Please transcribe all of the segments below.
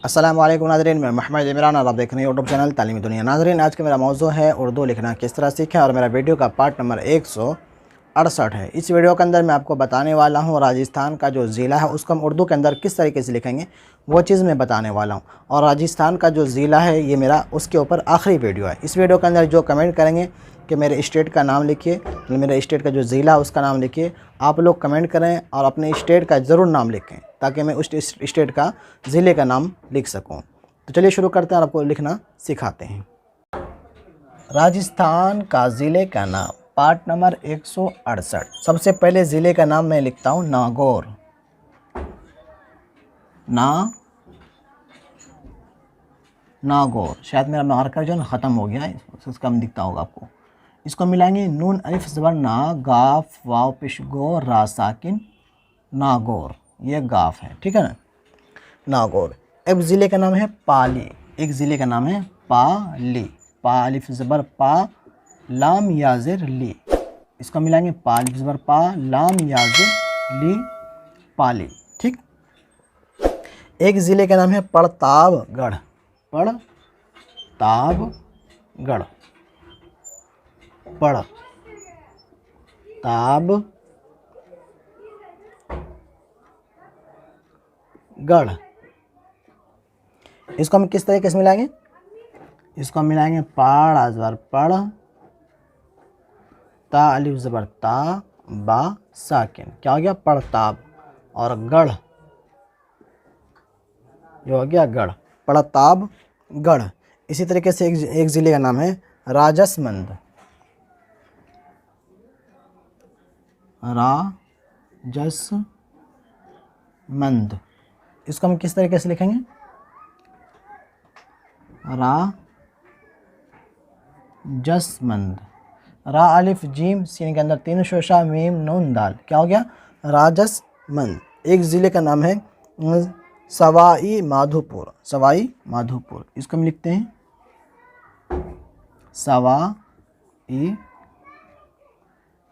अस्सलामु अलैकुम नाज़रीन, मैं मोहम्मद इमरान और आप देख रहे हैं यूट्यूब चैनल तालीमी दुनिया। नाज़रीन, आज का मेरा मौजू है उर्दू लिखना किस तरह सीखें और मेरा वीडियो का पार्ट नंबर 168 है। इस वीडियो के अंदर मैं आपको बताने वाला हूँ राजस्थान का जो ज़िला है उसको हम उर्दू के अंदर किस तरीके से लिखेंगे वो चीज़ मैं बताने वाला हूँ। और राजस्थान का जो ज़िला है ये मेरा उसके ऊपर आखिरी वीडियो है। इस वीडियो के अंदर जो कमेंट करेंगे कि मेरे स्टेट का नाम लिखिए, मेरे स्टेट का जो ज़िला है उसका नाम लिखिए, आप लोग कमेंट करें और अपने स्टेट का ज़रूर नाम लिखें ताकि मैं उस स्टेट का ज़िले का नाम लिख सकूं। तो चलिए शुरू करते हैं और आपको लिखना सिखाते हैं। राजस्थान का ज़िले का नाम, पार्ट नंबर 168। सबसे पहले ज़िले का नाम मैं लिखता हूँ नागौर। नागौर। शायद मेरा मार्कर जो है ख़त्म हो गया है, उसका कम दिखता होगा आपको। इसको मिलाएंगे नून अलिफ ज़बर ना, गाफ वाव पेश गो रा साकिन, नागौर। ये गाफ है, ठीक है ना, नागौर। अब ज़िले का नाम है पाली। एक ज़िले का नाम है पाली। पा अलिफ ज़बर पा, लाम याज़िर ली। इसको मिलाएंगे पा अलिफ ज़बर पा, लाम याज़िर ली, पाली। ठीक। एक ज़िले का नाम है प्रतापगढ़। प्रतापगढ़। प्रतापगढ़। इसको हम किस तरीके से मिलाएंगे? इसको हम मिलाएंगे पाड़ ज़बर पढ़, ता अलिफ ज़बर ता, बा साकिन। क्या हो गया? प्रताप। और गढ़, जो हो गया गढ़, प्रतापगढ़। इसी तरीके से एक ज़िले का नाम है राजसमंद। राजसमंद। इसको हम किस तरीके से लिखेंगे? राजसमंद। रा अलिफ जीम सीन के अंदर तीन शोशा मीम नून दाल। क्या हो गया? राजसमंद। एक ज़िले का नाम है सवाई माधोपुर। सवाई माधोपुर। इसको हम लिखते हैं सवाई,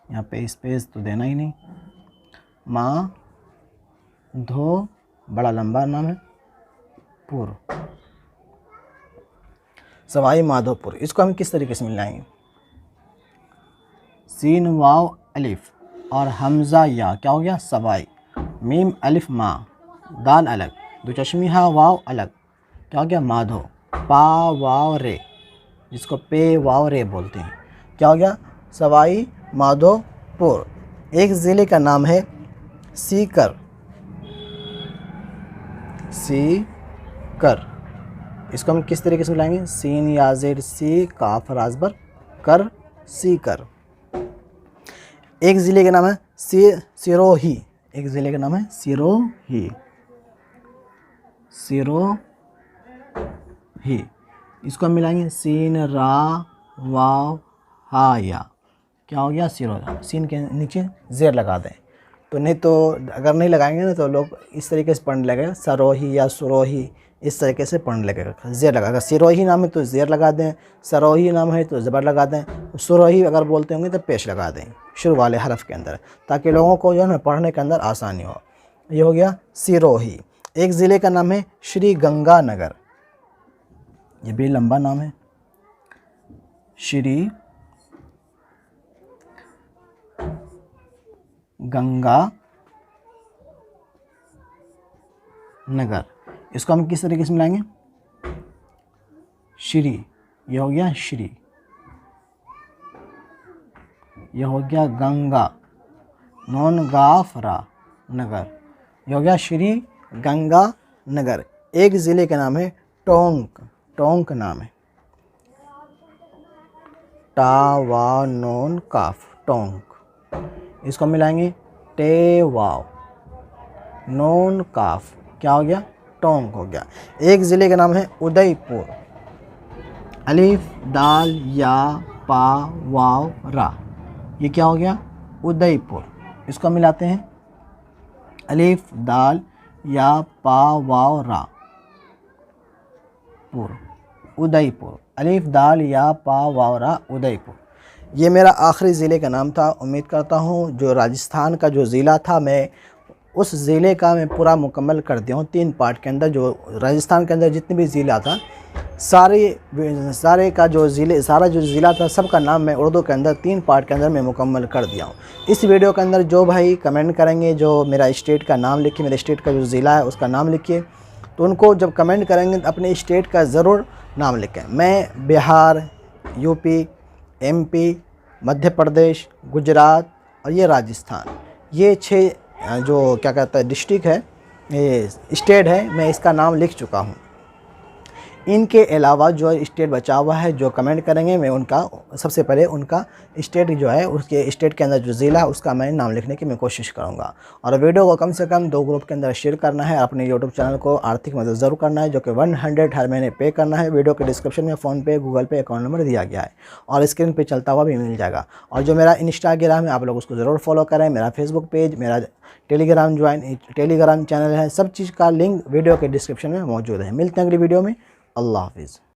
यहाँ पे स्पेस तो देना ही नहीं, माधो बड़ा लंबा नाम है, पुर, सवाई माधोपुर। इसको हम किस तरीके से मिलाएंगे? सीन वाव अलिफ और हमज़ा या। क्या हो गया? सवाई। मीम अलिफ मा, दाल अलग, दो चश्मी हा वाव अलग। क्या हो गया? माधो। पा वाव रे, जिसको पे वाव रे बोलते हैं। क्या हो गया? सवाई माधोपुर। एक ज़िले का नाम है सीकर। सीकर। इसको हम किस तरीके से मिलाएंगे? सीन याज़ेर सी, काफ राजबर कर, सीकर। एक ज़िले का नाम है सिरोही। एक ज़िले का नाम है सिरोही। सिरोही। इसको हम मिलाएंगे सीन रा वाव हा या। क्या हो गया? सिरोही। सीन के नीचे ज़ेर लगा दें, तो नहीं तो अगर नहीं लगाएंगे ना तो लोग इस तरीके से पढ़ने लगेगा, सरोही या सुरोही, इस तरीके से पढ़ने लगेगा। ज़ेर लगा, अगर सिरोही नाम है तो ज़ेर लगा दें, सरोही नाम है तो ज़बर लगा दें, सुरोही अगर बोलते होंगे तो पेश लगा दें शुरू वाले हरफ के अंदर, ताकि लोगों को जो है ना पढ़ने के अंदर आसानी हो। ये हो गया सिरोही। एक ज़िले का नाम है श्री गंगानगर। ये भी लंबा नाम है, श्री गंगा नगर। इसको हम किस तरीके से मिलाएंगे? श्री, ये हो गया श्री, ये हो गया गंगा, नॉन गाफरा नगर, ये हो गया श्री गंगा नगर। एक ज़िले का नाम है टोंक। टोंक नाम है, टा वा नॉन काफ, टोंक। इसको मिलाएंगे टे वाव नॉन काफ। क्या हो गया? टोंक हो गया। एक ज़िले का नाम है उदयपुर। अलिफ दाल या पा वाव रा, ये क्या हो गया? उदयपुर। इसको मिलाते हैं अलिफ दाल या पा वाव रा, पुर, उदयपुर। अलिफ दाल या पा वाव रा, उदयपुर। ये मेरा आखिरी ज़िले का नाम था। उम्मीद करता हूँ जो राजस्थान का जो ज़िला था मैं उस ज़िले का मैं पूरा मुकम्मल कर दिया हूँ 3 पार्ट के अंदर। जो राजस्थान के अंदर जितने भी ज़िला था सारे का जो ज़िला था सबका नाम मैं उर्दू के अंदर 3 पार्ट के अंदर मैं मुकम्मल कर दिया हूँ। इस वीडियो के अंदर जो भाई कमेंट करेंगे, जो मेरा स्टेट का नाम लिखिए, मेरे स्टेट का जो ज़िला है उसका नाम लिखिए, तो उनको जब कमेंट करेंगे तो अपने स्टेट का ज़रूर नाम लिखें। मैं बिहार, यूपी, एमपी, मध्य प्रदेश, गुजरात और ये राजस्थान, ये 6 जो क्या कहता है डिस्ट्रिक्ट है, ये स्टेट है, मैं इसका नाम लिख चुका हूँ। इनके अलावा जो स्टेट बचा हुआ है, जो कमेंट करेंगे मैं उनका सबसे पहले उनका स्टेट जो है, उसके स्टेट के अंदर जो ज़िला है उसका मैं नाम लिखने की मैं कोशिश करूंगा। और वीडियो को कम से कम 2 ग्रुप के अंदर शेयर करना है। अपने यूट्यूब चैनल को आर्थिक मदद ज़रूर करना है, जो कि 100 हर महीने पे करना है। वीडियो के डिस्क्रिप्शन में फ़ोनपे, गूगल पे अकाउंट नंबर दिया गया है और स्क्रीन पर चलता हुआ भी मिल जाएगा। और जो मेरा इंस्टाग्राम है आप लोग उसको ज़रूर फॉलो करें, मेरा फेसबुक पेज, मेरा टेलीग्राम चैनल है, सब चीज़ का लिंक वीडियो के डिस्क्रिप्शन में मौजूद है। मिलते हैं अगली वीडियो में। अल्लाह हाफिज़।